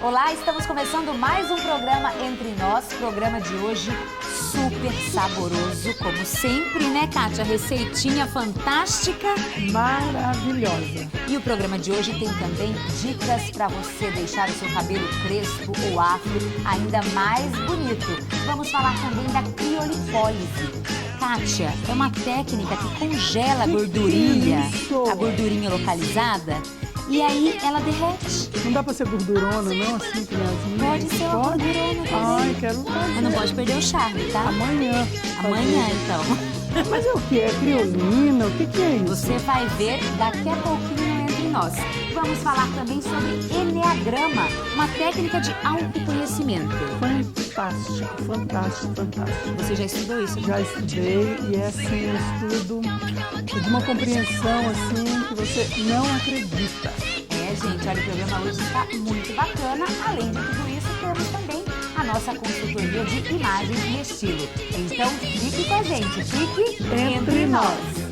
Olá, estamos começando mais um programa Entre Nós, programa de hoje super saboroso, como sempre, né, Kátia? Receitinha fantástica. Maravilhosa. E o programa de hoje tem também dicas para você deixar o seu cabelo crespo ou afro ainda mais bonito. Vamos falar também da criolipólise. Kátia, é uma técnica que congela a gordurinha, a gordurinha localizada. E aí ela derrete. Não dá pra ser gordurona, não? Assim, criancinha? Pode ser uma gordurona também. Ai, quero fazer. Mas não pode perder o charme, tá? Amanhã. Amanhã, então. Mas é o que? É criolina? O que é isso? Você vai ver daqui a pouquinho Entre Nós. Vamos falar também sobre Eneagrama, uma técnica de autoconhecimento. Fantástico, fantástico, fantástico. Você já estudou isso? Já estudei e é assim, um estudo de uma compreensão assim que você não acredita. É, gente, olha, o programa hoje está muito bacana. Além de tudo isso, temos também a nossa consultoria de imagem e estilo. Então, fique com a gente, fique entre nós.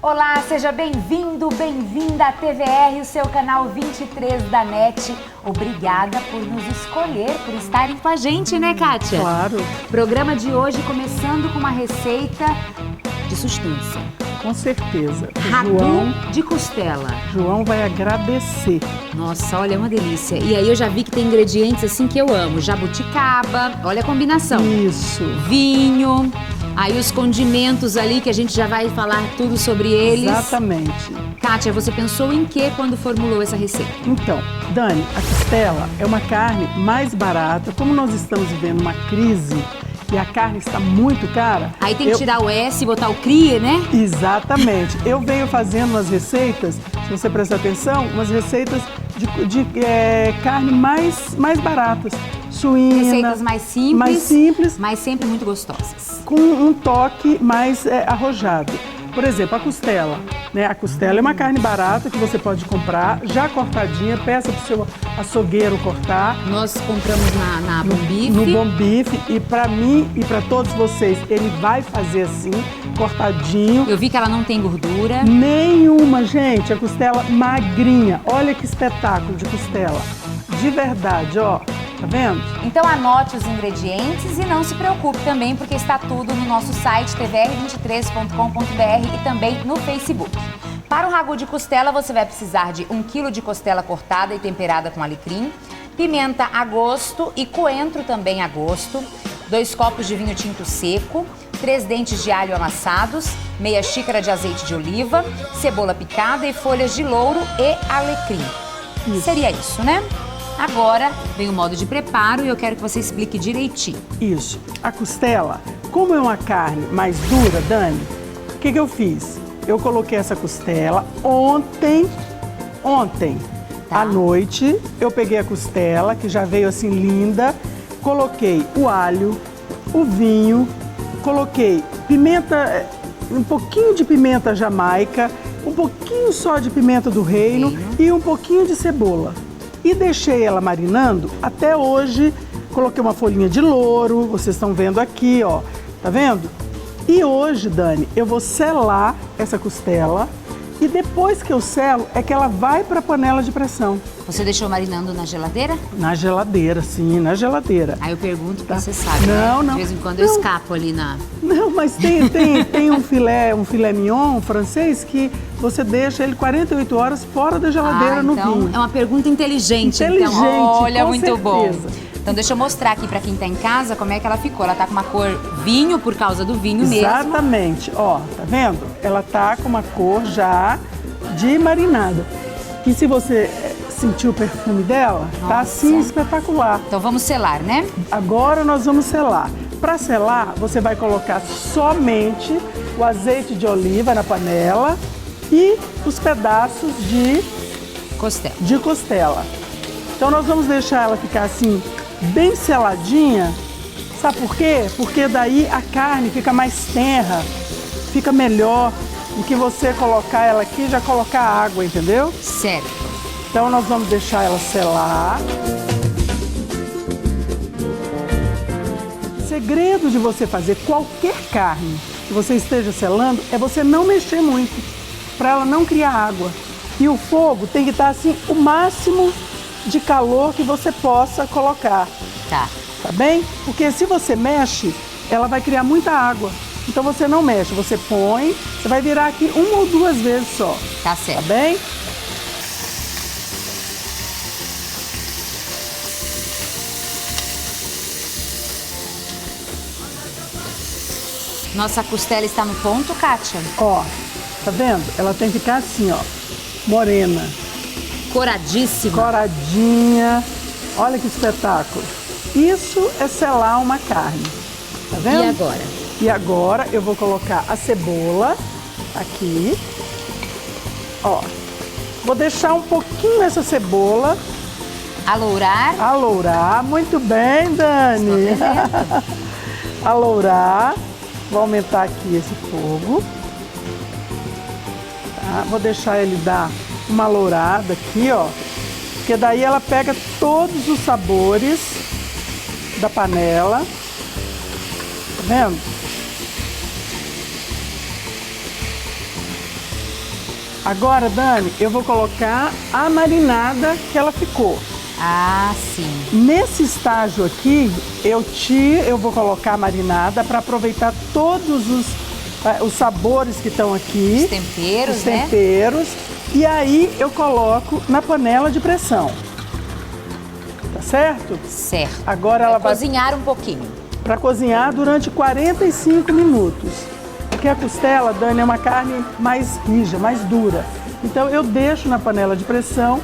Olá, seja bem-vindo, bem-vinda à TVR, o seu canal 23 da NET. Obrigada por nos escolher, por estarem com a gente, né, Kátia? Claro. Programa de hoje começando com uma receita de sustância. Com certeza. Ragu de costela. João vai agradecer. Nossa, olha, é uma delícia. E aí eu já vi que tem ingredientes assim que eu amo. Jabuticaba, olha a combinação. Isso. Vinho. Aí os condimentos ali, que a gente já vai falar tudo sobre eles. Exatamente. Kátia, você pensou em que quando formulou essa receita? Então, Dani, a costela é uma carne mais barata. Como nós estamos vivendo uma crise e a carne está muito cara... Aí tem que tirar o S e botar o CRIE, né? Exatamente. Eu venho fazendo umas receitas, se você prestar atenção, umas receitas de carne mais baratas. Suína, receitas mais simples, mas sempre muito gostosas. Com um toque mais arrojado. Por exemplo, a costela. Né? A costela é uma carne barata que você pode comprar já cortadinha, peça para o seu açougueiro cortar. Nós compramos na Bom Bife. No Bom Bife. E para mim e para todos vocês, ele vai fazer assim, cortadinho. Eu vi que ela não tem gordura. Nenhuma, gente. A costela magrinha. Olha que espetáculo de costela. De verdade, ó. Tá vendo? Então anote os ingredientes e não se preocupe também, porque está tudo no nosso site tvr23.com.br e também no Facebook. Para o ragu de costela, você vai precisar de 1 kg de costela cortada e temperada com alecrim, pimenta a gosto e coentro também a gosto, 2 copos de vinho tinto seco, 3 dentes de alho amassados, meia xícara de azeite de oliva, cebola picada e folhas de louro e alecrim. Isso. Seria isso, né? Agora vem o modo de preparo e eu quero que você explique direitinho. Isso. A costela, como é uma carne mais dura, Dani, o que eu fiz? Eu coloquei essa costela ontem à noite, eu peguei a costela, que já veio assim linda, coloquei o alho, o vinho, coloquei pimenta, um pouquinho de pimenta jamaica, um pouquinho só de pimenta do reino e um pouquinho de cebola. E deixei ela marinando até hoje. Coloquei uma folhinha de louro, vocês estão vendo aqui, ó. Tá vendo? E hoje, Dani, eu vou selar essa costela e depois que eu selo é que ela vai para a panela de pressão. Você deixou marinando na geladeira? Na geladeira, sim, na geladeira. Aí eu pergunto, tá? Você sabe, não, né? não. De vez em quando eu escapo ali na... Não, mas tem um filé mignon francês que você deixa ele 48 horas fora da geladeira no então vinho. É uma pergunta inteligente. Inteligente, então. Olha, com muito certeza. bom. Então deixa eu mostrar aqui pra quem tá em casa como é que ela ficou. Ela tá com uma cor vinho por causa do vinho mesmo. Exatamente. Ó, tá vendo? Ela tá com uma cor já de marinada. E se você sentir o perfume dela, tá assim espetacular. Então vamos selar, né? Agora nós vamos selar. Para selar, você vai colocar somente o azeite de oliva na panela e os pedaços de costela. Então nós vamos deixar ela ficar assim bem seladinha. Sabe por quê? Porque daí a carne fica mais tenra, fica melhor do que você colocar ela aqui e já colocar água, entendeu? Certo. Então nós vamos deixar ela selar. segredo de você fazer qualquer carne que você esteja selando é você não mexer muito, para ela não criar água. E o fogo tem que estar assim, o máximo de calor que você possa colocar. Tá. Tá bem? Porque se você mexe, ela vai criar muita água. Então você não mexe, você põe, você vai virar aqui 1 ou 2 vezes só. Tá certo. Tá bem? Nossa costela está no ponto, Kátia? Ó, tá vendo? Ela tem que ficar assim, ó, morena, Coradíssima. coradinha. Olha que espetáculo. Isso é selar uma carne. Tá vendo? E agora? E agora eu vou colocar a cebola aqui. Ó, vou deixar um pouquinho essa cebola Alourar. alourar. Muito bem, Dani. Alourar. Vou aumentar aqui esse fogo. Tá? Vou deixar ele dar uma alourada aqui, ó. Porque daí ela pega todos os sabores da panela. Tá vendo? Agora, Dani, eu vou colocar a marinada que ela ficou. Ah, sim. Nesse estágio aqui, eu vou colocar a marinada para aproveitar todos os sabores que estão aqui. Os temperos, os né? temperos. E aí eu coloco na panela de pressão. Tá certo? Certo. Agora ela vai cozinhar um pouquinho. para cozinhar durante 45 minutos. Porque a costela, Dani, é uma carne mais rija, mais dura. Então eu deixo na panela de pressão.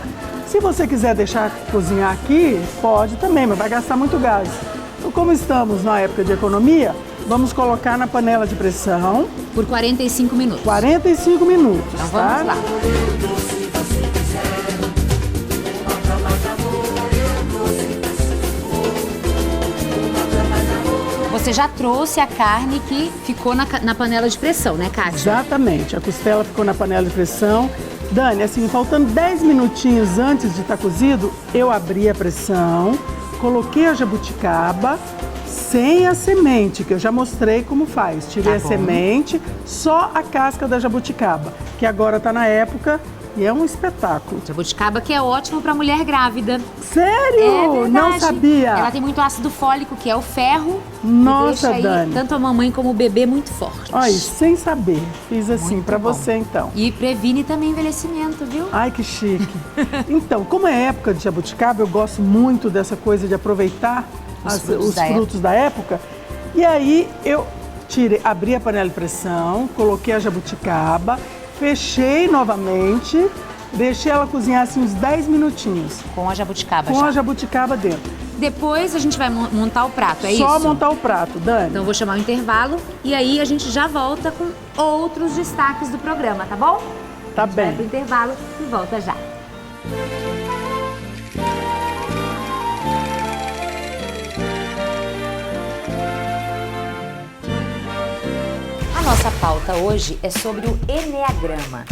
Se você quiser deixar cozinhar aqui, pode também, mas vai gastar muito gás. Então, como estamos na época de economia, vamos colocar na panela de pressão Por 45 minutos. 45 minutos, Então tá? vamos lá. Você já trouxe a carne que ficou na panela de pressão, né, Kátia? Exatamente, a costela ficou na panela de pressão. Dani, assim, faltando 10 minutinhos antes de estar cozido, eu abri a pressão, coloquei a jabuticaba sem a semente, que eu já mostrei como faz. Tirei a semente, só a casca da jabuticaba, que agora está na época e é um espetáculo. Jabuticaba que é ótimo para mulher grávida. Sério? É verdade. Não sabia? Ela tem muito ácido fólico, que é o ferro. Nossa, que deixa aí Dani. tanto a mamãe como o bebê muito fortes. Olha, sem saber. Fiz assim Muito para bom. você então. E previne também envelhecimento, viu? Ai, que chique. Então, como é época de jabuticaba, eu gosto muito dessa coisa de aproveitar os frutos da época. E aí eu abri a panela de pressão, coloquei a jabuticaba, fechei novamente, deixei ela cozinhar assim uns 10 minutinhos. Com a jabuticaba Com já. a jabuticaba dentro. Depois a gente vai montar o prato, é isso? Só montar o prato, Dani. Então eu vou chamar o intervalo e aí a gente já volta com outros destaques do programa, tá bom? Tá Vai pro bem. intervalo e volta já. A nossa pauta hoje é sobre o Eneagrama.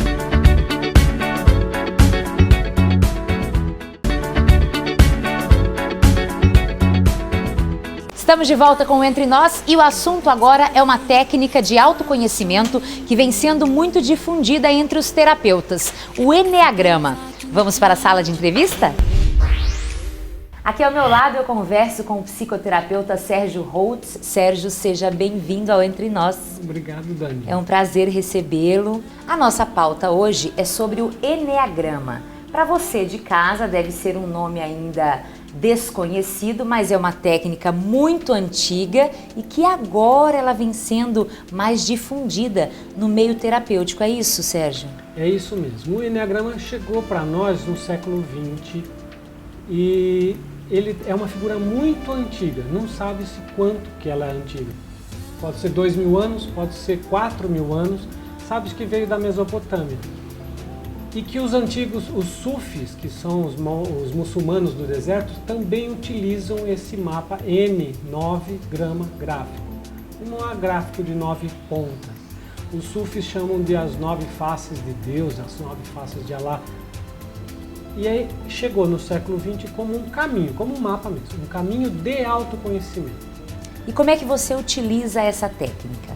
Estamos de volta com o Entre Nós e o assunto agora é uma técnica de autoconhecimento que vem sendo muito difundida entre os terapeutas, o Eneagrama. Vamos para a sala de entrevista? Aqui ao meu lado eu converso com o psicoterapeuta Sérgio Holtz. Sérgio, seja bem-vindo ao Entre Nós. Obrigado, Dani. É um prazer recebê-lo. A nossa pauta hoje é sobre o Eneagrama. Para você de casa deve ser um nome ainda desconhecido, mas é uma técnica muito antiga e que agora ela vem sendo mais difundida no meio terapêutico. É isso, Sérgio? É isso mesmo. O Eneagrama chegou para nós no século XX e ele é uma figura muito antiga. Não sabe-se quanto que ela é antiga. Pode ser 2.000 anos, pode ser 4.000 anos. Sabe-se que veio da Mesopotâmia. E que os antigos, os sufis, que são os muçulmanos do deserto, também utilizam esse mapa N, 9 grama gráfico. Não há gráfico de 9 pontas. Os sufis chamam de as 9 faces de Deus, as 9 faces de Alá. E aí chegou no século XX como um caminho, como um mapa mesmo, um caminho de autoconhecimento. E como é que você utiliza essa técnica?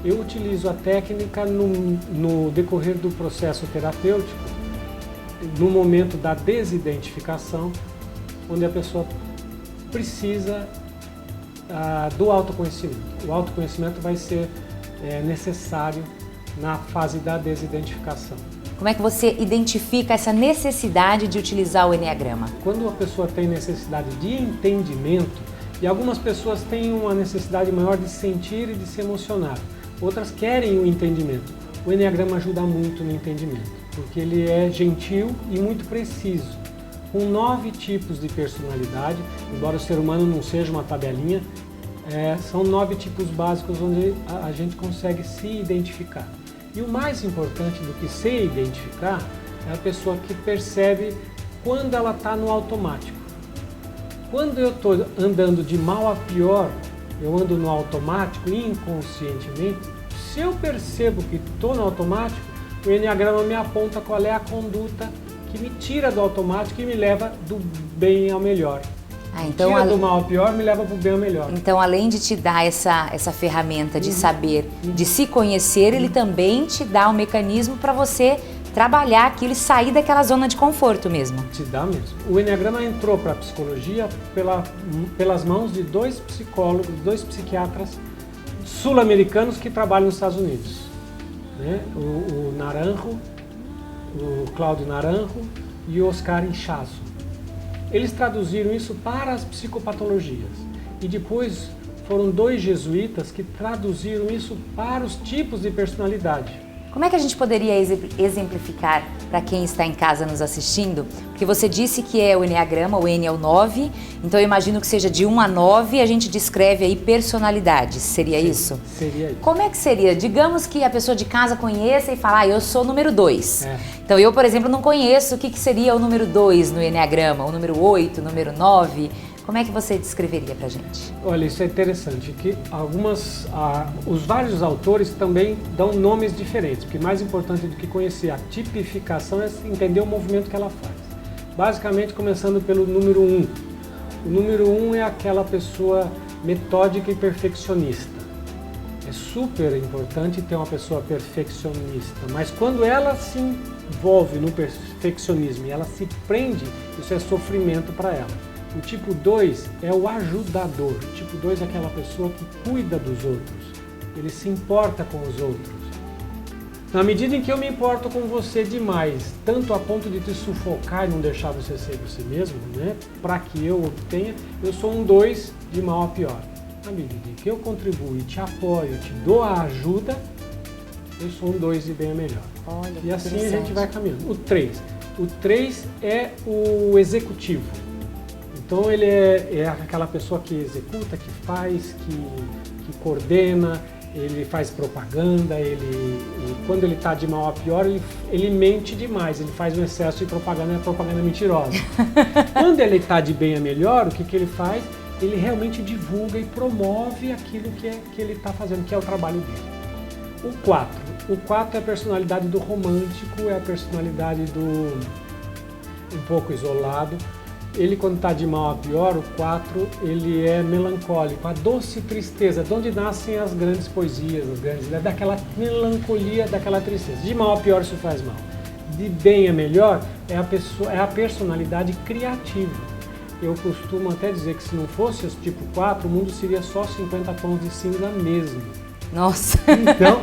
Eu utilizo a técnica no decorrer do processo terapêutico, no momento da desidentificação, onde a pessoa precisa do autoconhecimento. O autoconhecimento vai ser necessário na fase da desidentificação. Como é que você identifica essa necessidade de utilizar o Eneagrama? Quando a pessoa tem necessidade de entendimento, e algumas pessoas têm uma necessidade maior de sentir e de se emocionar, outras querem o entendimento. O Eneagrama ajuda muito no entendimento, porque ele é gentil e muito preciso. Com 9 tipos de personalidade, embora o ser humano não seja uma tabelinha, são 9 tipos básicos onde a gente consegue se identificar. E o mais importante do que se identificar é a pessoa que percebe quando ela está no automático. Quando eu estou andando de mal a pior, eu ando no automático inconscientemente. Se eu percebo que estou no automático, o Eneagrama me aponta qual é a conduta que me tira do automático e me leva do bem ao melhor. Então, tira do mal ao pior, me leva para o bem ao melhor. Então, além de te dar essa ferramenta de saber, de se conhecer, ele também te dá um mecanismo para você trabalhar aquilo e sair daquela zona de conforto mesmo. Te dá mesmo. O Eneagrama entrou para a psicologia pelas mãos de 2 psicólogos, 2 psiquiatras sul-americanos que trabalham nos Estados Unidos. Né? O Naranjo, o Cláudio Naranjo e o Oscar Inchazo. Eles traduziram isso para as psicopatologias e depois foram 2 jesuítas que traduziram isso para os tipos de personalidade. Como é que a gente poderia exemplificar para quem está em casa nos assistindo? Porque você disse que é o Eneagrama, o N é o 9, então eu imagino que seja de 1 a 9, a gente descreve aí personalidades, seria isso? Seria isso. Como é que seria? Digamos que a pessoa de casa conheça e fala, eu sou o número 2. Então eu, por exemplo, não conheço o que seria o número 2 no Eneagrama, o número 8, o número 9. Como é que você descreveria pra gente? Olha, isso é interessante, que os vários autores também dão nomes diferentes, porque mais importante do que conhecer a tipificação é entender o movimento que ela faz. Basicamente, começando pelo número 1. O número 1 é aquela pessoa metódica e perfeccionista. É super importante ter uma pessoa perfeccionista, mas quando ela se envolve no perfeccionismo e ela se prende, isso é sofrimento para ela. O tipo 2 é o ajudador. O tipo 2 é aquela pessoa que cuida dos outros. Ele se importa com os outros. Na medida em que eu me importo com você demais, tanto a ponto de te sufocar e não deixar você ser você mesmo, né? Para que eu obtenha, eu sou um 2 de mal a pior. Na medida em que eu contribuo, te apoio, te dou a ajuda, eu sou um 2 de bem a melhor. Olha, e assim a gente vai caminhando. O 3. O 3 é o executivo. Então ele é aquela pessoa que executa, que faz, que coordena, ele faz propaganda, e quando ele está de mal a pior, ele mente demais, ele faz um excesso de propaganda, é a propaganda mentirosa. Quando ele está de bem a melhor, o que ele faz? Ele realmente divulga e promove aquilo que ele está fazendo, que é o trabalho dele. O 4. O 4 é a personalidade do romântico, é a personalidade do um pouco isolado. Ele, quando está de mal a pior, o 4, ele é melancólico, a doce tristeza, de onde nascem as grandes poesias, daquela melancolia, daquela tristeza. De mal a pior isso faz mal. De bem a melhor é a personalidade criativa. Eu costumo até dizer que se não fosse esse tipo 4, o mundo seria só 50 tons de cinza mesmo. Nossa! Então,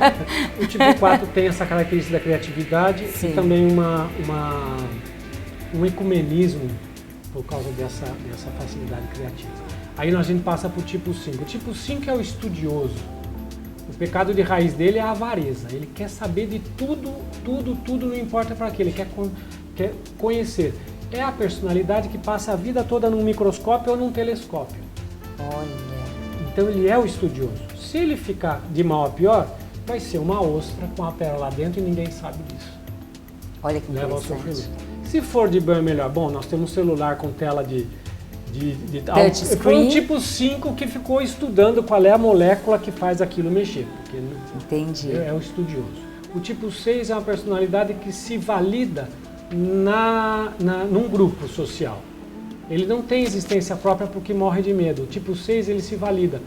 o tipo 4 tem essa característica da criatividade. Sim. E também um ecumenismo, por causa dessa facilidade criativa. Aí a gente passa para o tipo 5. O tipo 5 é o estudioso. O pecado de raiz dele é a avareza. Ele quer saber de tudo, não importa para quê. Ele quer conhecer. É a personalidade que passa a vida toda num microscópio ou num telescópio. Olha! Então ele é o estudioso. Se ele ficar de mal a pior, vai ser uma ostra com a pérola lá dentro e ninguém sabe disso. Olha que leva ao interessante. sofrimento. Se for de bem melhor, bom, nós temos um celular com tela de touchscreen. Foi um tipo 5 que ficou estudando qual é a molécula que faz aquilo mexer. Porque entendi. É o estudioso. O tipo 6 é uma personalidade que se valida num grupo social. Ele não tem existência própria porque morre de medo. O tipo 6 ele se valida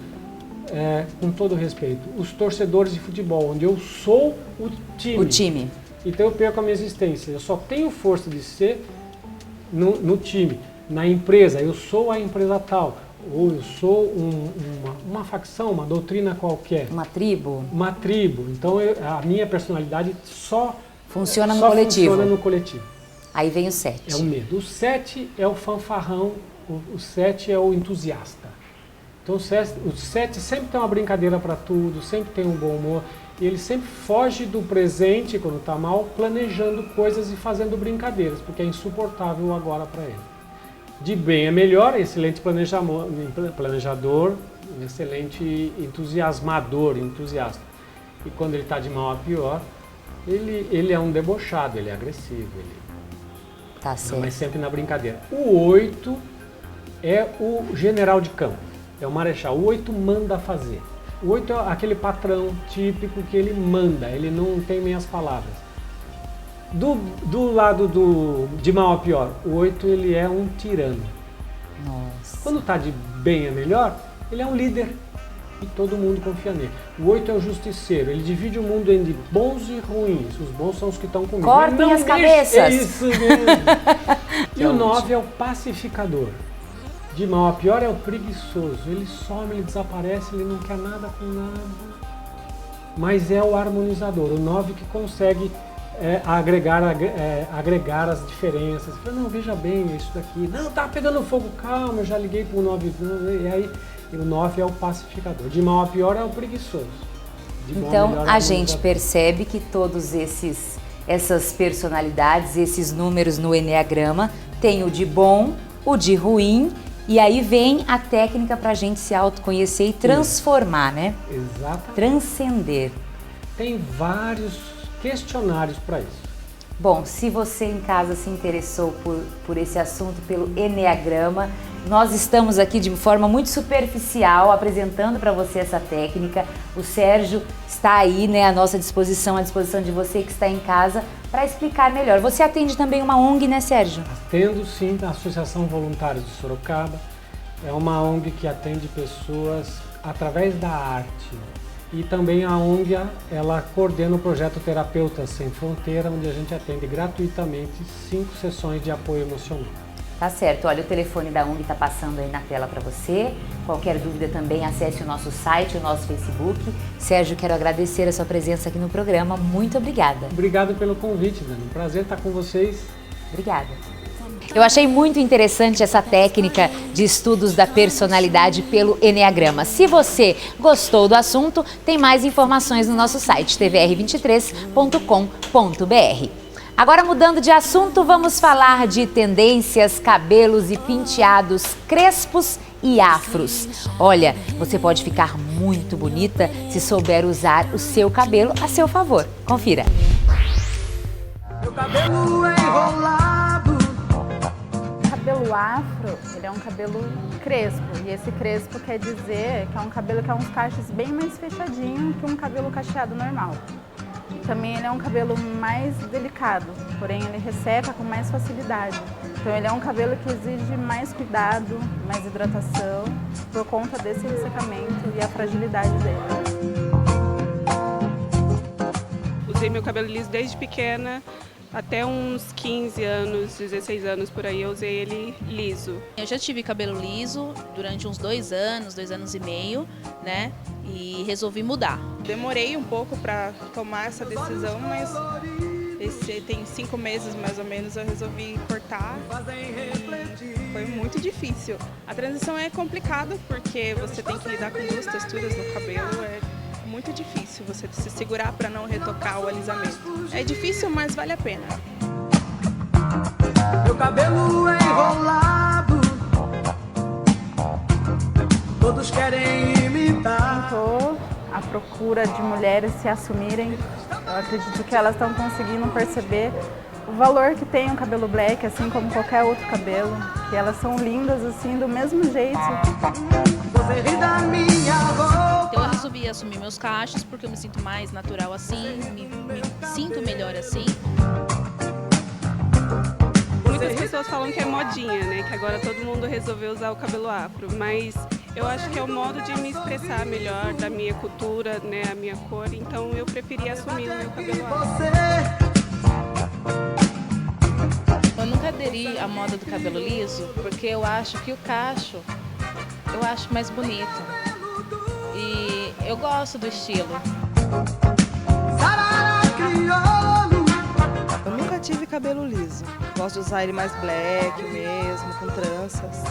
com todo respeito, os torcedores de futebol, onde eu sou o time. O time. Então eu perco a minha existência. Eu só tenho força de ser no time. Na empresa, eu sou a empresa tal. Ou eu sou uma facção, uma doutrina qualquer. Uma tribo. Uma tribo. Então a minha personalidade só funciona no coletivo. Funciona no coletivo. Aí vem o 7. É o medo. O 7 é o fanfarrão, o 7 é o entusiasta. Então o 7 sempre tem uma brincadeira para tudo, sempre tem um bom humor. E ele sempre foge do presente, quando está mal, planejando coisas e fazendo brincadeiras, porque é insuportável agora para ele. De bem é melhor, excelente planejador, excelente entusiasmador, entusiasta. E quando ele está de mal a pior, ele é um debochado, ele é agressivo. Tá certo. Mas sempre na brincadeira. O 8 é o general de campo, é o marechal. O 8 manda fazer. O 8 é aquele patrão típico que ele manda, ele não tem meias palavras. Do lado de mal a pior, o 8 ele é um tirano. Nossa. Quando está de bem a melhor, ele é um líder e todo mundo confia nele. O 8 é o justiceiro, ele divide o mundo entre bons e ruins. Os bons são os que estão comigo. Cortem as cabeças. É isso mesmo. E o 9 é o pacificador. De mal a pior é o preguiçoso. Ele some, ele desaparece, ele não quer nada com nada. Mas é o harmonizador, o 9 que consegue agregar as diferenças. Fala, não, veja bem isso daqui. Não, tá pegando fogo, calma, eu já liguei para o 9. E aí o 9 é o pacificador. De mal a pior é o preguiçoso. Então a gente percebe que todos essas personalidades, esses números no Eneagrama, tem o de bom, o de ruim. E aí vem a técnica para a gente se autoconhecer e transformar, né? Exatamente. Transcender. Tem vários questionários para isso. Bom, se você em casa se interessou por esse assunto, pelo Eneagrama, nós estamos aqui de forma muito superficial apresentando para você essa técnica. O Sérgio está aí, né, à nossa disposição, à disposição de você que está em casa, para explicar melhor. Você atende também uma ONG, né, Sérgio? Atendo sim, a Associação Voluntários de Sorocaba. É uma ONG que atende pessoas através da arte. E também a ONG, ela coordena o projeto Terapeutas Sem Fronteira, onde a gente atende gratuitamente 5 sessões de apoio emocional. Tá certo, olha, o telefone da ONG está passando aí na tela para você. Qualquer dúvida também, acesse o nosso site, o nosso Facebook. Sérgio, quero agradecer a sua presença aqui no programa. Muito obrigada. Obrigado pelo convite, Dani. Um prazer estar com vocês. Obrigada. Eu achei muito interessante essa técnica de estudos da personalidade pelo Eneagrama. Se você gostou do assunto, tem mais informações no nosso site tvr23.com.br. Agora, mudando de assunto, vamos falar de tendências, cabelos e penteados crespos e afros. Olha, você pode ficar muito bonita se souber usar o seu cabelo a seu favor. Confira. Meu cabelo é enrolado. O cabelo afro, ele é um cabelo crespo. E esse crespo quer dizer que é um cabelo que é uns cachos bem mais fechadinho que um cabelo cacheado normal. Também ele é um cabelo mais delicado, porém ele resseca com mais facilidade. Então ele é um cabelo que exige mais cuidado, mais hidratação, por conta desse ressecamento e a fragilidade dele. Usei meu cabelo liso desde pequena, até uns 15 anos, 16 anos por aí, eu usei ele liso. Eu já tive cabelo liso durante uns 2 anos e meio, né? E resolvi mudar. Demorei um pouco para tomar essa decisão, mas tem 5 meses mais ou menos eu resolvi cortar e foi muito difícil. A transição é complicada porque você tem que lidar com 2 texturas no cabelo, é muito difícil você se segurar para não retocar o alisamento. É difícil, mas vale a pena. Meu cabelo é enrolado, todos querem imitar. Estou à procura de mulheres se assumirem. Eu acredito que elas estão conseguindo perceber o valor que tem um cabelo black, assim como qualquer outro cabelo. Que elas são lindas assim, do mesmo jeito. Você ri da minha roupa. Então eu resolvi assumir meus cachos porque eu me sinto mais natural assim, me sinto melhor assim. Muitas pessoas falam que é modinha, né? Que agora todo mundo resolveu usar o cabelo afro, mas Eu acho que é o modo de me expressar melhor da minha cultura, né, a minha cor, então eu preferi assumir o meu cabelo afro. Eu nunca aderi à moda do cabelo liso, porque eu acho que o cacho, eu acho mais bonito. E eu gosto do estilo. Eu nunca tive cabelo liso. Gosto de usar ele mais black mesmo, com tranças.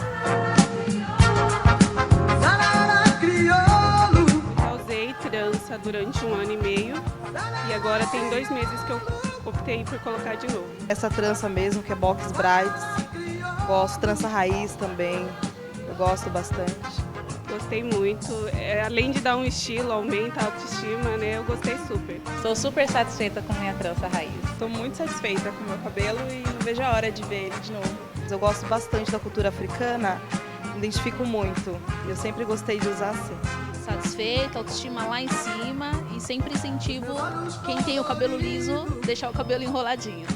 Eu usei trança durante 1 ano e meio e agora tem 2 meses que eu optei por colocar de novo. Essa trança mesmo, que é box brides. Gosto, trança raiz também. Eu gosto bastante. Gostei muito. Além de dar um estilo, aumenta a autoestima, né? Eu gostei super. Sou super satisfeita com minha trança raiz. Estou muito satisfeita com o meu cabelo e não vejo a hora de ver ele de novo. Eu gosto bastante da cultura africana, me identifico muito. Eu sempre gostei de usar assim. Satisfeita, autoestima lá em cima e sempre incentivo quem tem o cabelo liso, deixar o cabelo enroladinho.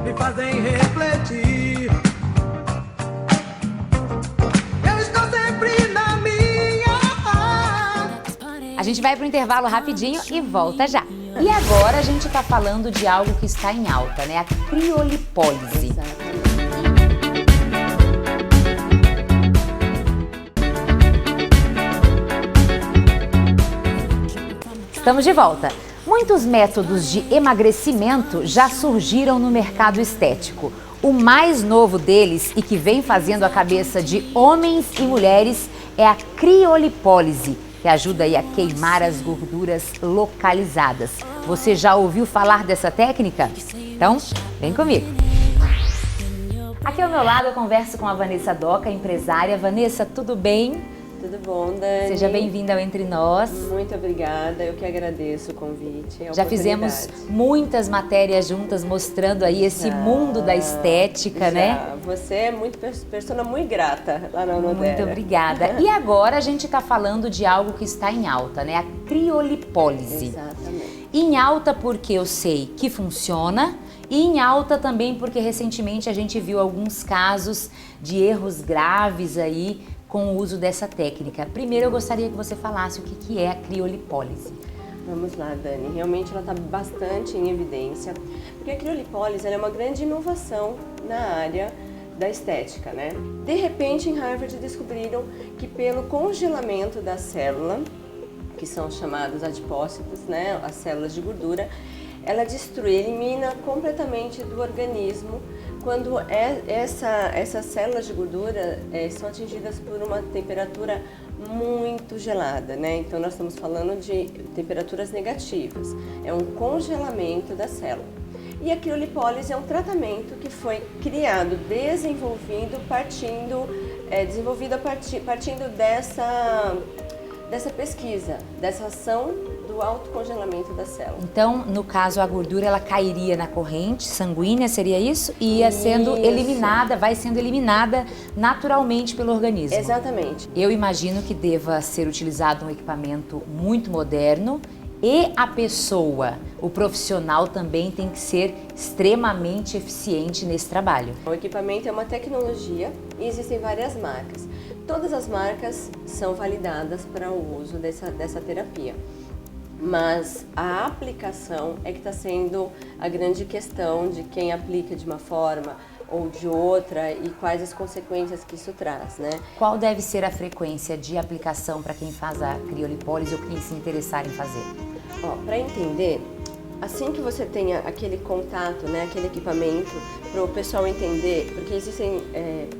Me fazem refletir. Eu estou sempre na minha. A gente vai pro intervalo rapidinho e volta já. E agora a gente tá falando de algo que está em alta, né? A criolipólise. Estamos de volta. Muitos métodos de emagrecimento já surgiram no mercado estético. O mais novo deles e que vem fazendo a cabeça de homens e mulheres é a criolipólise, que ajuda aí a queimar as gorduras localizadas. Você já ouviu falar dessa técnica? Então, vem comigo. Aqui ao meu lado eu converso com a Vanessa Doca, empresária. Vanessa, tudo bem? Tudo bom, Dani? Seja bem-vinda ao Entre Nós. Muito obrigada, eu que agradeço o convite. Já fizemos muitas matérias juntas mostrando aí esse mundo da estética, né? Você é muito persona muito grata lá na Onodera. Muito obrigada. E agora a gente está falando de algo que está em alta, né? A criolipólise. Exatamente. Em alta porque eu sei que funciona e em alta também porque recentemente a gente viu alguns casos de erros graves aí com o uso dessa técnica. Primeiro eu gostaria que você falasse o que é a criolipólise. Vamos lá, Dani. Realmente ela está bastante em evidência, porque a criolipólise ela é uma grande inovação na área da estética, né? De repente, em Harvard descobriram que pelo congelamento da célula, que são chamados adipócitos, né, as células de gordura, ela elimina completamente do organismo quando essas células de gordura são atingidas por uma temperatura muito gelada, né? Então nós estamos falando de temperaturas negativas, é um congelamento da célula. E a criolipólise é um tratamento que foi criado, desenvolvido partindo dessa pesquisa, dessa ação do autocongelamento da célula. Então, no caso, a gordura ela cairia na corrente sanguínea, seria isso? E ia sendo eliminada, vai sendo eliminada naturalmente pelo organismo. Exatamente. Eu imagino que deva ser utilizado um equipamento muito moderno e a pessoa, o profissional também tem que ser extremamente eficiente nesse trabalho. O equipamento é uma tecnologia e existem várias marcas. Todas as marcas são validadas para o uso dessa terapia. Mas a aplicação é que está sendo a grande questão de quem aplica de uma forma ou de outra e quais as consequências que isso traz, né? Qual deve ser a frequência de aplicação para quem faz a criolipólise ou quem se interessar em fazer? Para entender, assim que você tenha aquele contato, né, aquele equipamento, para o pessoal entender, porque existem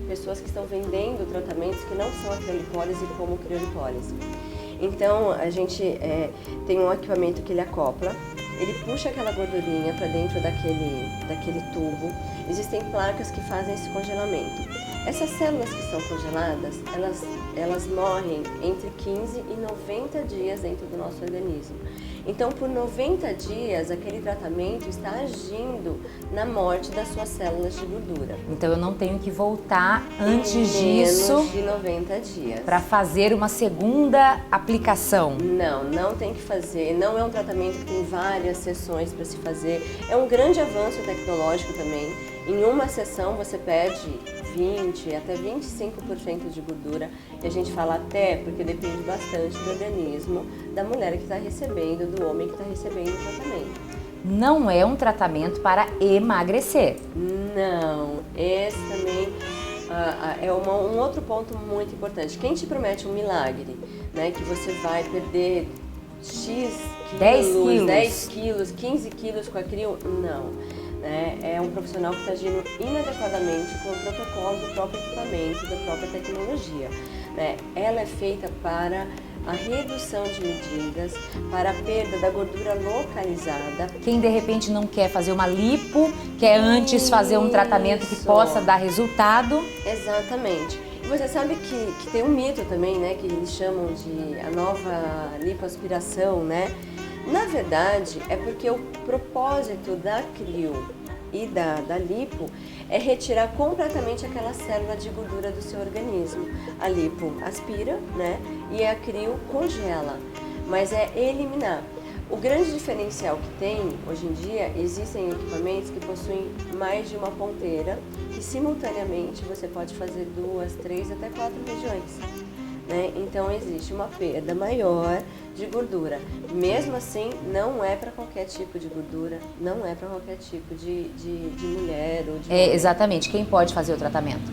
pessoas que estão vendendo tratamentos que não são a criolipólise como criolipólise. Então, a gente tem um equipamento que ele acopla, ele puxa aquela gordurinha para dentro daquele tubo. Existem placas que fazem esse congelamento. Essas células que são congeladas, elas morrem entre 15 e 90 dias dentro do nosso organismo. Então, por 90 dias, aquele tratamento está agindo na morte das suas células de gordura. Então, eu não tenho que voltar antes disso menos de 90 dias. Para fazer uma segunda aplicação? Não tem que fazer. Não é um tratamento que tem várias sessões para se fazer. É um grande avanço tecnológico também. Em uma sessão, você perde 20% até 25% de gordura. E a gente fala até porque depende bastante do organismo da mulher que está recebendo, do homem que está recebendo o tratamento. Não é um tratamento para emagrecer. Não, esse também é um outro ponto muito importante. Quem te promete um milagre, né, que você vai perder X quilos, 10 quilos, 15 quilos com a Crio, não. Né? É um profissional que está agindo inadequadamente com o protocolo do próprio equipamento, da própria tecnologia. Né? Ela é feita para a redução de medidas, para a perda da gordura localizada. Quem de repente não quer fazer uma lipo, quer antes fazer um tratamento que possa dar resultado. Exatamente. E você sabe que tem um mito também, né, que eles chamam de a nova lipoaspiração, né? Na verdade, é porque o propósito da Crio e da lipo é retirar completamente aquela célula de gordura do seu organismo. A lipo aspira, né? E a Crio congela, mas é eliminar. O grande diferencial que tem hoje em dia, existem equipamentos que possuem mais de uma ponteira, que simultaneamente você pode fazer 2, 3, até 4 regiões. Né? Então existe uma perda maior de gordura. Mesmo assim, não é para qualquer tipo de gordura, não é para qualquer tipo de mulher ou de homem. Exatamente, quem pode fazer o tratamento?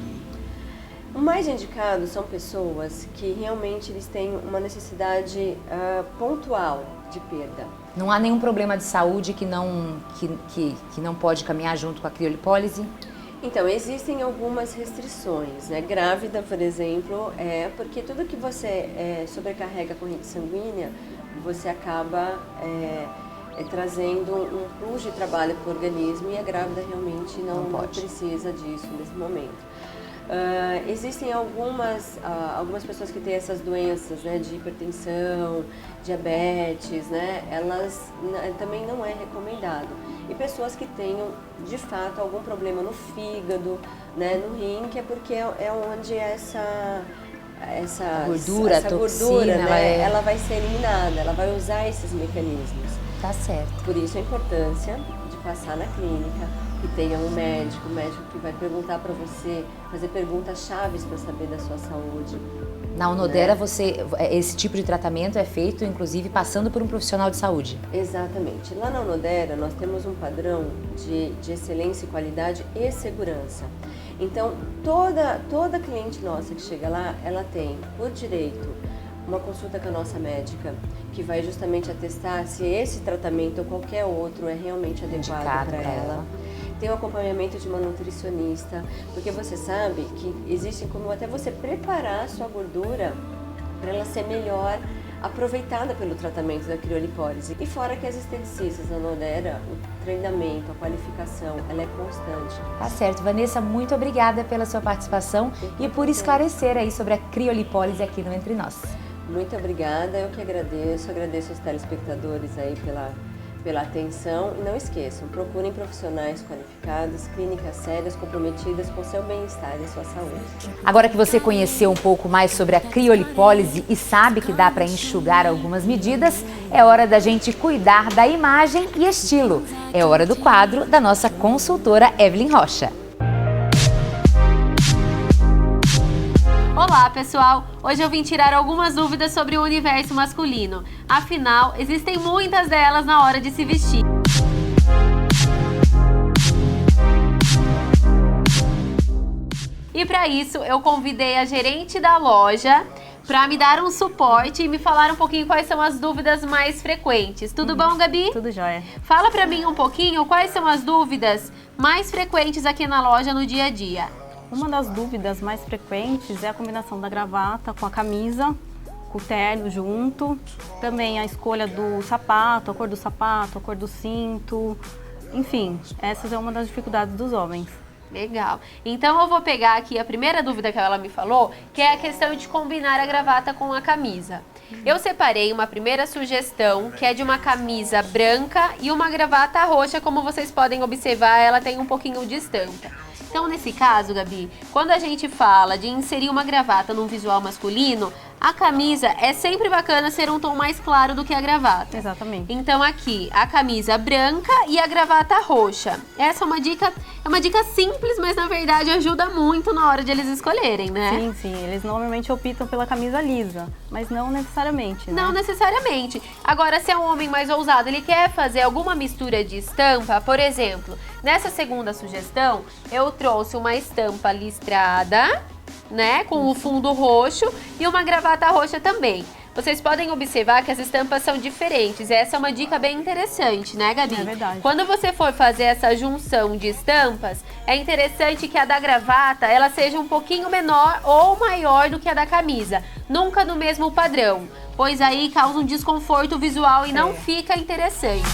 O mais indicado são pessoas que realmente eles têm uma necessidade pontual de perda. Não há nenhum problema de saúde que não pode caminhar junto com a criolipólise? Então, existem algumas restrições, né? Grávida, por exemplo, porque tudo que você sobrecarrega a corrente sanguínea, você acaba trazendo um plus de trabalho para o organismo, e a grávida realmente não precisa disso nesse momento. Existem algumas pessoas que têm essas doenças, né, de hipertensão, diabetes, né, elas também não é recomendado. E pessoas que tenham, de fato, algum problema no fígado, né, no rim, que é porque é onde essa gordura, toxina, né, ela vai ser eliminada, ela vai usar esses mecanismos. Tá certo. Por isso a importância de passar na clínica, que tenha um médico que vai perguntar para você, fazer perguntas chaves para saber da sua saúde. Na Unodera, esse tipo de tratamento é feito, inclusive, passando por um profissional de saúde. Exatamente. Lá na Unodera, nós temos um padrão de excelência, qualidade e segurança. Então, toda cliente nossa que chega lá, ela tem, por direito, uma consulta com a nossa médica, que vai justamente atestar se esse tratamento ou qualquer outro é realmente adequado para ela. Tem o acompanhamento de uma nutricionista, porque você sabe que existe como até você preparar a sua gordura para ela ser melhor aproveitada pelo tratamento da criolipólise. E fora que as esteticistas da Unodera, o treinamento, a qualificação, ela é constante. Tá certo. Vanessa, muito obrigada pela sua participação e por esclarecer aí sobre a criolipólise aqui no Entre Nós. Muito obrigada, eu que agradeço aos telespectadores aí pela atenção, e não esqueçam, procurem profissionais qualificados, clínicas sérias, comprometidas com seu bem-estar e sua saúde. Agora que você conheceu um pouco mais sobre a criolipólise e sabe que dá para enxugar algumas medidas, é hora da gente cuidar da imagem e estilo. É hora do quadro da nossa consultora Evelyn Rocha. Olá pessoal, hoje eu vim tirar algumas dúvidas sobre o universo masculino. Afinal, existem muitas delas na hora de se vestir. E para isso eu convidei a gerente da loja para me dar um suporte e me falar um pouquinho quais são as dúvidas mais frequentes. Tudo bom, Gabi? Tudo jóia. Fala para mim um pouquinho quais são as dúvidas mais frequentes aqui na loja no dia a dia. Uma das dúvidas mais frequentes é a combinação da gravata com a camisa, com o terno junto. Também a escolha do sapato, a cor do sapato, a cor do cinto. Enfim, essa é uma das dificuldades dos homens. Legal. Então eu vou pegar aqui a primeira dúvida que ela me falou, que é a questão de combinar a gravata com a camisa. Eu separei uma primeira sugestão, que é de uma camisa branca e uma gravata roxa, como vocês podem observar, ela tem um pouquinho de estampa. Então, nesse caso, Gabi, quando a gente fala de inserir uma gravata num visual masculino, A camisa é sempre bacana ser um tom mais claro do que a gravata. Exatamente. Então aqui, a camisa branca e a gravata roxa. Essa é uma dica simples, mas na verdade ajuda muito na hora de eles escolherem, né? Sim, sim. Eles normalmente optam pela camisa lisa, mas não necessariamente, né? Não necessariamente. Agora, se é um homem mais ousado, ele quer fazer alguma mistura de estampa, por exemplo, nessa segunda sugestão, eu trouxe uma estampa listrada, né, com o fundo roxo e uma gravata roxa também. Vocês podem observar que as estampas são diferentes. Essa é uma dica bem interessante, né, Gabi? É verdade. Quando você for fazer essa junção de estampas, é interessante que a da gravata, ela seja um pouquinho menor ou maior do que a da camisa. Nunca no mesmo padrão, pois aí causa um desconforto visual e não fica interessante.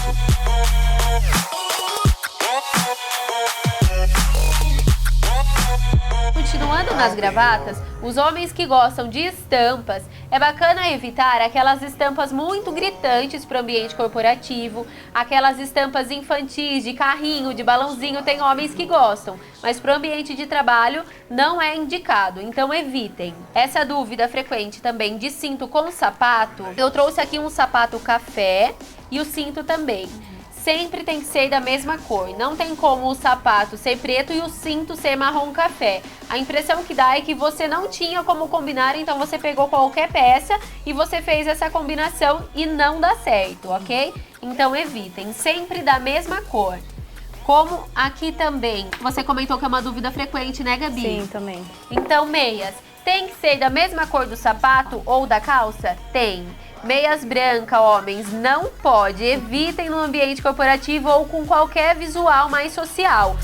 Continuando nas gravatas, os homens que gostam de estampas, é bacana evitar aquelas estampas muito gritantes para o ambiente corporativo, aquelas estampas infantis, de carrinho, de balãozinho, tem homens que gostam, mas para o ambiente de trabalho não é indicado, então evitem. Essa dúvida frequente também de cinto com sapato, eu trouxe aqui um sapato café e o cinto também. Sempre tem que ser da mesma cor, não tem como o sapato ser preto e o cinto ser marrom café. A impressão que dá é que você não tinha como combinar, então você pegou qualquer peça e você fez essa combinação e não dá certo, ok? Então evitem, sempre da mesma cor. Como aqui também, você comentou que é uma dúvida frequente, né, Gabi? Sim, também. Então, meias, tem que ser da mesma cor do sapato ou da calça? Tem. Meias branca, homens, não pode. Evitem no ambiente corporativo ou com qualquer visual mais social.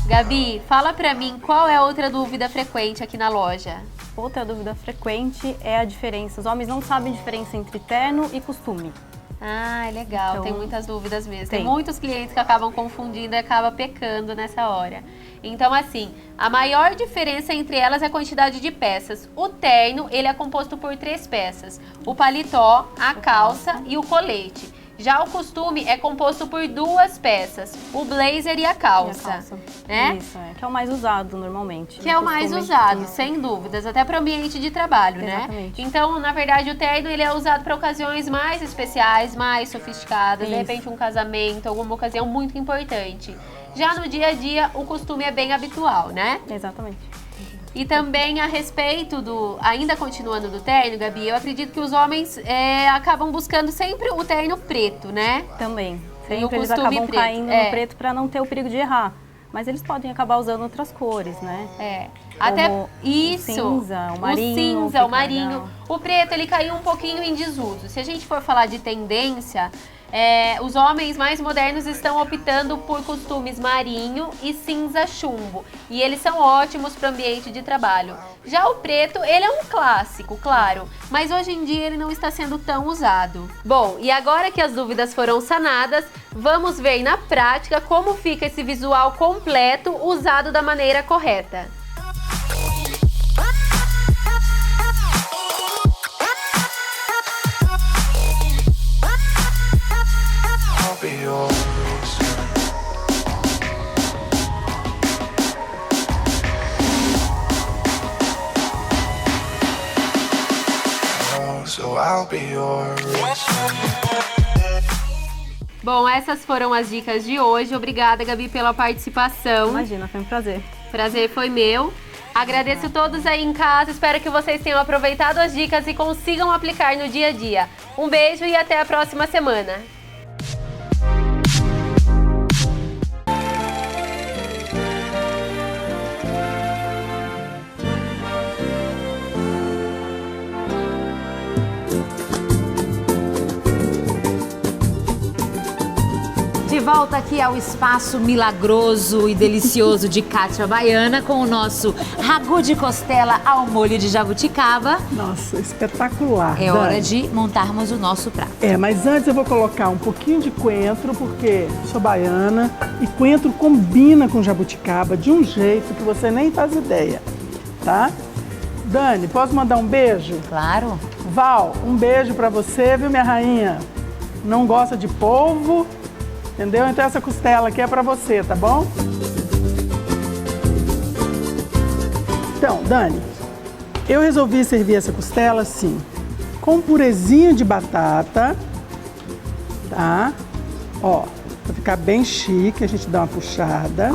Gabi, fala pra mim qual é a outra dúvida frequente aqui na loja. Outra dúvida frequente é a diferença. Os homens não sabem a diferença entre terno e costume. Ah, legal. Então, tem muitas dúvidas mesmo. Tem muitos clientes que acabam confundindo e acabam pecando nessa hora. Então, assim, a maior diferença entre elas é a quantidade de peças. O terno, ele é composto por 3 peças. O paletó, a calça e o colete. Já o costume é composto por 2 peças, o blazer e a calça. Né? Isso, que é o mais usado normalmente. Que é o mais usado, sem dúvidas, até para o ambiente de trabalho, Exatamente. né? Então, na verdade, o terno ele é usado para ocasiões mais especiais, mais sofisticadas, de repente um casamento, alguma ocasião muito importante. Já no dia a dia, o costume é bem habitual, né? Exatamente. E também a respeito ainda continuando do terno, Gabi, eu acredito que os homens acabam buscando sempre o terno preto, né? Também. Tem o Sempre eles costume acabam preto. caindo no preto para não ter o perigo de errar. Mas eles podem acabar usando outras cores, né? Até como isso. O cinza, o marinho. O cinza, o marinho. O preto, ele caiu um pouquinho em desuso. Se a gente for falar de tendência, os homens mais modernos estão optando por costumes marinho e cinza chumbo. E eles são ótimos para o ambiente de trabalho. Já o preto, ele é um clássico, claro, mas hoje em dia ele não está sendo tão usado. Bom, e agora que as dúvidas foram sanadas, vamos ver na prática como fica esse visual completo usado da maneira correta. Bom, essas foram as dicas de hoje. Obrigada, Gabi, pela participação. Imagina, foi um prazer. Prazer foi meu. Agradeço a todos aí em casa. Espero que vocês tenham aproveitado as dicas e consigam aplicar no dia a dia. Um beijo e até a próxima semana. De volta aqui ao espaço milagroso e delicioso de Kátia Baiana com o nosso ragu de costela ao molho de jabuticaba. Nossa, espetacular. É Dani. hora de montarmos o nosso prato. Mas antes eu vou colocar um pouquinho de coentro, porque sou baiana e coentro combina com jabuticaba de um jeito que você nem faz ideia, tá? Dani, posso mandar um beijo? Claro. Val, um beijo pra você, viu, minha rainha? Não gosta de polvo? Entendeu? Então essa costela aqui é pra você, tá bom? Então, Dani, eu resolvi servir essa costela assim, com um purezinho de batata, tá? Ó, pra ficar bem chique, a gente dá uma puxada.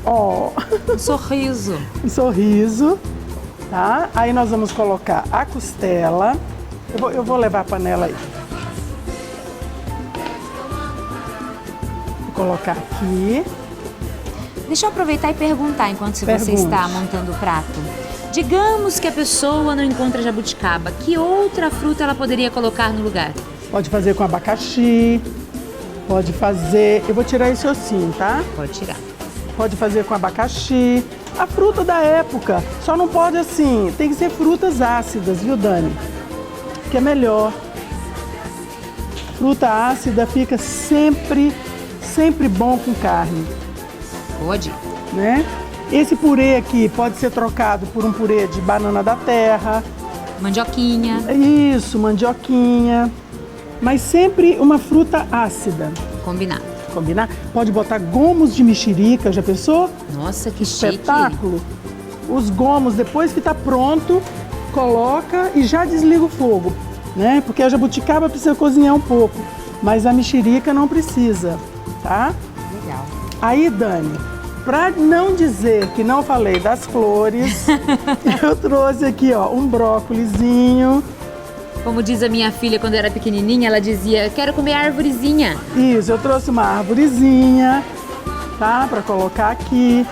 Ó. Um sorriso. Um sorriso, tá? Aí nós vamos colocar a costela. Eu vou levar a panela aí. Vou colocar aqui. Deixa eu aproveitar e perguntar enquanto você está montando o prato. Digamos que a pessoa não encontra jabuticaba, que outra fruta ela poderia colocar no lugar? Pode fazer com abacaxi, pode fazer... Eu vou tirar esse ossinho, tá? Pode tirar. Pode fazer com abacaxi, a fruta da época. Só não pode assim, tem que ser frutas ácidas, viu, Dani? Que é melhor. Fruta ácida fica sempre bom com carne. Pode. Né? Esse purê aqui pode ser trocado por um purê de banana da terra. Mandioquinha. Isso, mandioquinha. Mas sempre uma fruta ácida. Combinado. Combinar? Pode botar gomos de mexerica, já pensou? Nossa, que espetáculo. Os gomos, depois que tá pronto, coloca e já desliga o fogo, né? Porque a jabuticaba precisa cozinhar um pouco, mas a mexerica não precisa, tá? Legal. Aí, Dani, pra não dizer que não falei das flores, eu trouxe aqui, ó, um brócolizinho. Como diz a minha filha quando era pequenininha, ela dizia, quero comer arvorezinha. Isso, eu trouxe uma arvorezinha, tá? Pra colocar aqui.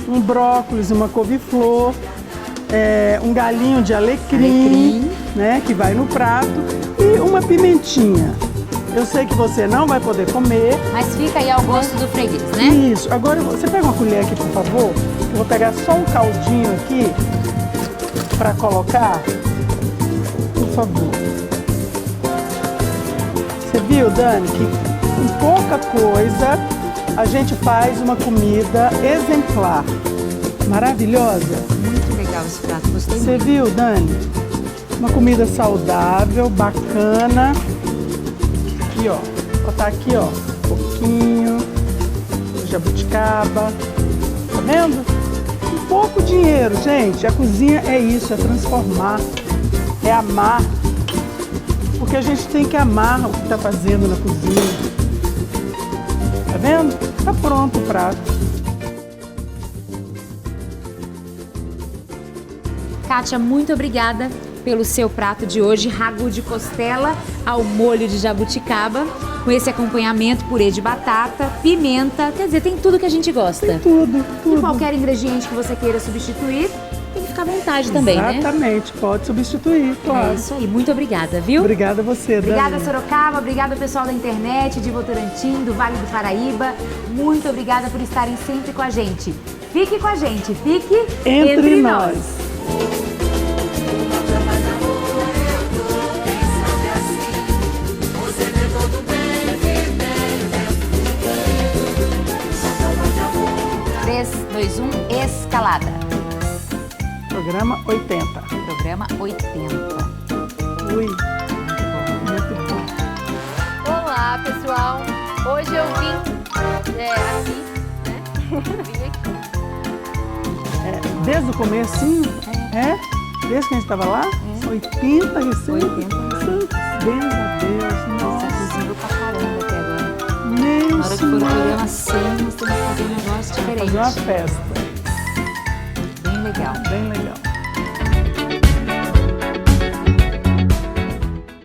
Um brócolis, uma couve-flor, um galinho de alecrim, né? Que vai no prato. E uma pimentinha. Eu sei que você não vai poder comer. Mas fica aí ao gosto do freguês, né? Isso. Agora, você pega uma colher aqui, por favor. Eu vou pegar só um caldinho aqui pra colocar. Por favor. Você viu, Dani, que com pouca coisa a gente faz uma comida exemplar. Maravilhosa. Muito legal esse prato, gostei muito. Você viu, Dani? Uma comida saudável, bacana. Aqui, ó. Vou botar aqui, ó. Um pouquinho de jabuticaba. Tá vendo? Com pouco dinheiro, gente. A cozinha é isso, é transformar. É amar, porque a gente tem que amar o que está fazendo na cozinha. Tá vendo? Tá pronto o prato. Kátia, muito obrigada pelo seu prato de hoje, ragu de costela ao molho de jabuticaba, com esse acompanhamento, purê de batata, pimenta, quer dizer, tem tudo que a gente gosta. Tem tudo. E qualquer ingrediente que você queira substituir, tem que ficar à vontade também, né? Exatamente, pode substituir, claro. É isso aí, muito obrigada, viu? Obrigada a você, Dani. Obrigada, Sorocaba, obrigada pessoal da internet, de Votorantim, do Vale do Paraíba. Muito obrigada por estarem sempre com a gente. Fique com a gente, fique entre nós. 3, 2, 1, escalada. Programa 80. Programa 80. Ui, muito bom. Olá, pessoal. Hoje eu vim aqui, né? Vim aqui. Desde o comecinho? Desde que a gente estava lá? 80 receitas? 80 Deus a Deus, nossa. Você cozinhou pra caramba até agora. Meu Na hora que for o programa 100, nós temos que fazer um negócio diferente. Fazer uma festa. Bem legal. Bem legal.